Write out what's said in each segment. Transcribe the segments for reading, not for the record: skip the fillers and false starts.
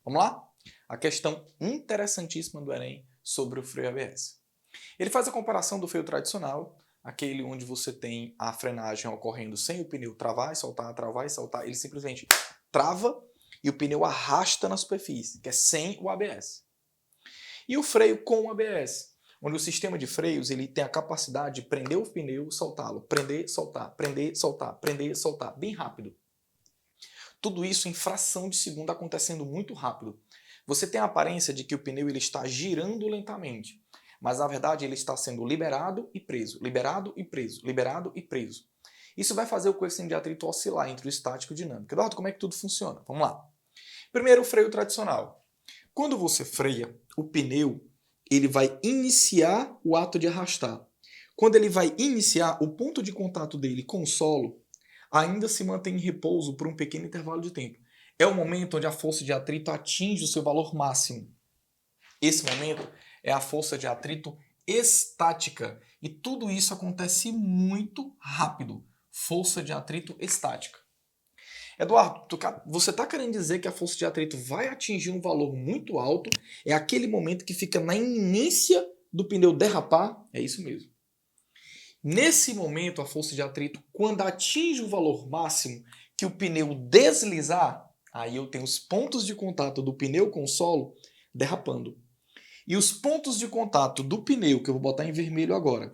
Vamos lá? A questão interessantíssima do Enem sobre o freio ABS. Ele faz a comparação do freio tradicional, aquele onde você tem a frenagem ocorrendo sem o pneu travar e soltar, ele simplesmente trava e o pneu arrasta na superfície, que é sem o ABS. E o freio com o ABS, onde o sistema de freios ele tem a capacidade de prender o pneu e soltá-lo, prender, soltar, prender, soltar, prender, soltar, bem rápido. Tudo isso em fração de segundo acontecendo muito rápido. Você tem a aparência de que o pneu ele está girando lentamente, mas na verdade ele está sendo liberado e preso, liberado e preso, liberado e preso. Isso vai fazer o coeficiente de atrito oscilar entre o estático e o dinâmico. Eduardo, como é que tudo funciona? Vamos lá. Primeiro, o freio tradicional. Quando você freia, o pneu ele vai iniciar o ato de arrastar. Quando ele vai iniciar, o ponto de contato dele com o solo ainda se mantém em repouso por um pequeno intervalo de tempo. É o momento onde a força de atrito atinge o seu valor máximo. Esse momento é a força de atrito estática. E tudo isso acontece muito rápido. Força de atrito estática. Eduardo, você está querendo dizer que a força de atrito vai atingir um valor muito alto? É aquele momento que fica na iminência do pneu derrapar? É isso mesmo. Nesse momento, a força de atrito, quando atinge o valor máximo, que o pneu deslizar, aí eu tenho os pontos de contato do pneu com o solo derrapando. E os pontos de contato do pneu, que eu vou botar em vermelho agora,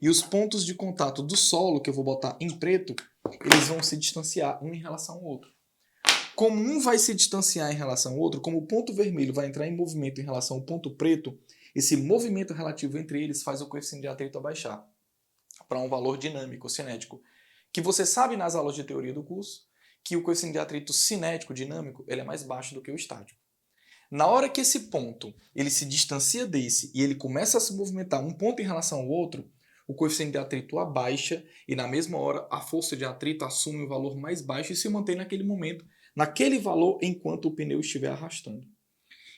e os pontos de contato do solo, que eu vou botar em preto, eles vão se distanciar um em relação ao outro. Como um vai se distanciar em relação ao outro, como o ponto vermelho vai entrar em movimento em relação ao ponto preto, esse movimento relativo entre eles faz o coeficiente de atrito abaixar para um valor dinâmico, cinético, que você sabe nas aulas de teoria do curso, que o coeficiente de atrito cinético, dinâmico, ele é mais baixo do que o estático. Na hora que esse ponto ele se distancia desse e ele começa a se movimentar um ponto em relação ao outro, o coeficiente de atrito abaixa e na mesma hora a força de atrito assume um valor mais baixo e se mantém naquele momento, naquele valor enquanto o pneu estiver arrastando.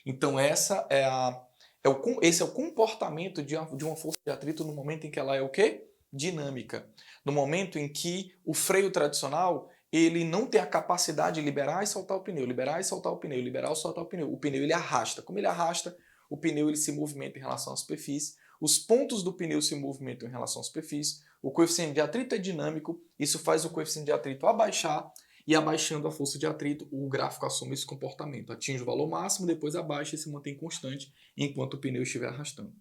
Então esse é o comportamento de uma força de atrito no momento em que ela é o quê? Dinâmica. No momento em que o freio tradicional ele não tem a capacidade de liberar e soltar o pneu, liberar e soltar o pneu, liberar e soltar o pneu. O pneu ele arrasta. Como ele arrasta, o pneu ele se movimenta em relação à superfície, os pontos do pneu se movimentam em relação à superfície, o coeficiente de atrito é dinâmico, isso faz o coeficiente de atrito abaixar, e abaixando a força de atrito, o gráfico assume esse comportamento. Atinge o valor máximo, depois abaixa e se mantém constante enquanto o pneu estiver arrastando.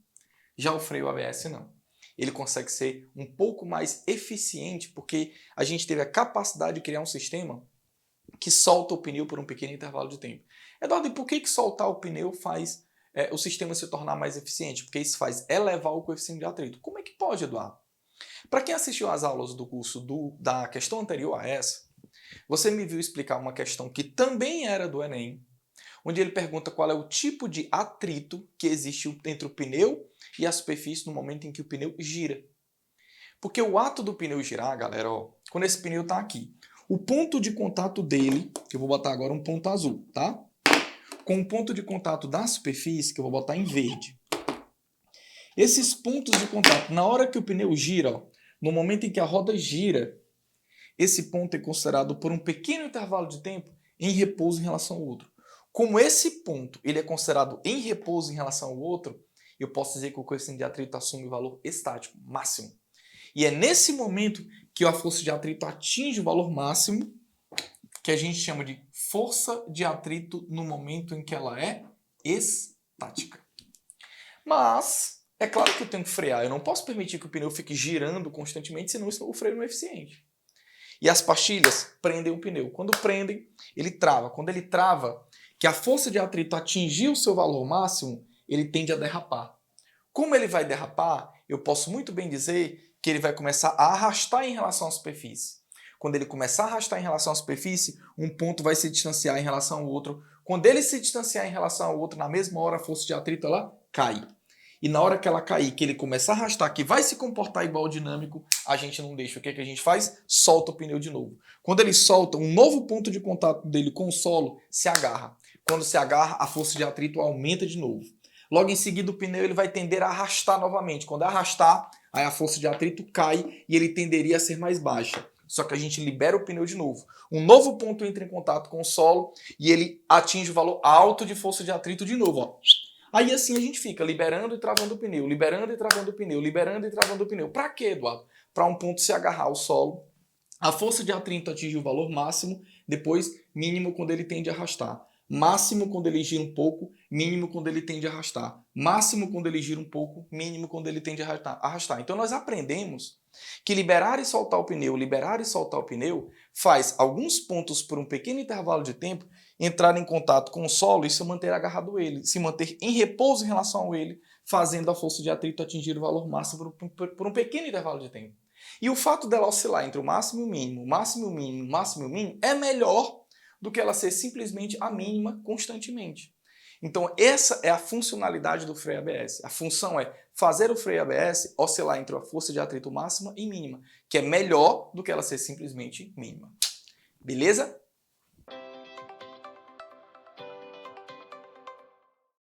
Já o freio ABS não. Ele consegue ser um pouco mais eficiente porque a gente teve a capacidade de criar um sistema que solta o pneu por um pequeno intervalo de tempo. Eduardo, e por que soltar o pneu faz o sistema se tornar mais eficiente? Porque isso faz elevar o coeficiente de atrito. Como é que pode, Eduardo? Para quem assistiu às aulas do curso da questão anterior a essa, você me viu explicar uma questão que também era do Enem, onde ele pergunta qual é o tipo de atrito que existe entre o pneu e a superfície no momento em que o pneu gira. Porque o ato do pneu girar, galera, ó, quando esse pneu está aqui, o ponto de contato dele, que eu vou botar agora um ponto azul, tá? Com o ponto de contato da superfície, que eu vou botar em verde. Esses pontos de contato, na hora que o pneu gira, ó, no momento em que a roda gira, esse ponto é considerado por um pequeno intervalo de tempo em repouso em relação ao outro. Como esse ponto ele é considerado em repouso em relação ao outro, eu posso dizer que o coeficiente de atrito assume o valor estático, máximo. E é nesse momento que a força de atrito atinge o valor máximo, que a gente chama de força de atrito no momento em que ela é estática. Mas, é claro que eu tenho que frear. Eu não posso permitir que o pneu fique girando constantemente, senão o freio não é eficiente. E as pastilhas prendem o pneu. Quando prendem, ele trava. Quando ele trava, que a força de atrito atingir o seu valor máximo, ele tende a derrapar. Como ele vai derrapar, eu posso muito bem dizer que ele vai começar a arrastar em relação à superfície. Quando ele começar a arrastar em relação à superfície, um ponto vai se distanciar em relação ao outro. Quando ele se distanciar em relação ao outro, na mesma hora a força de atrito ela cai. E na hora que ela cair, que ele começar a arrastar, que vai se comportar igual ao dinâmico, a gente não deixa. O que é que a gente faz? Solta o pneu de novo. Quando ele solta, um novo ponto de contato dele com o solo se agarra. Quando se agarra, a força de atrito aumenta de novo. Logo em seguida, o pneu ele vai tender a arrastar novamente. Quando arrastar, aí a força de atrito cai e ele tenderia a ser mais baixa. só que a gente libera o pneu de novo. Um novo ponto entra em contato com o solo e ele atinge o valor alto de força de atrito de novo, ó. Aí assim a gente fica liberando e travando o pneu, liberando e travando o pneu, liberando e travando o pneu. Para quê, Eduardo? Para um ponto se agarrar ao solo, a força de atrito atinge o valor máximo, depois mínimo quando ele tende a arrastar. Máximo quando ele gira um pouco, mínimo quando ele tende a arrastar. Máximo quando ele gira um pouco, mínimo quando ele tende a arrastar. Então nós aprendemos que liberar e soltar o pneu, faz alguns pontos por um pequeno intervalo de tempo entrar em contato com o solo e se manter agarrado a ele, se manter em repouso em relação a ele, fazendo a força de atrito atingir o valor máximo por um pequeno intervalo de tempo. E o fato dela oscilar entre o máximo e o mínimo, máximo e o mínimo, máximo e o mínimo, é melhor do que ela ser simplesmente a mínima constantemente. Então essa é a funcionalidade do freio ABS. A função é fazer o freio ABS oscilar entre a força de atrito máxima e mínima, que é melhor do que ela ser simplesmente mínima. Beleza?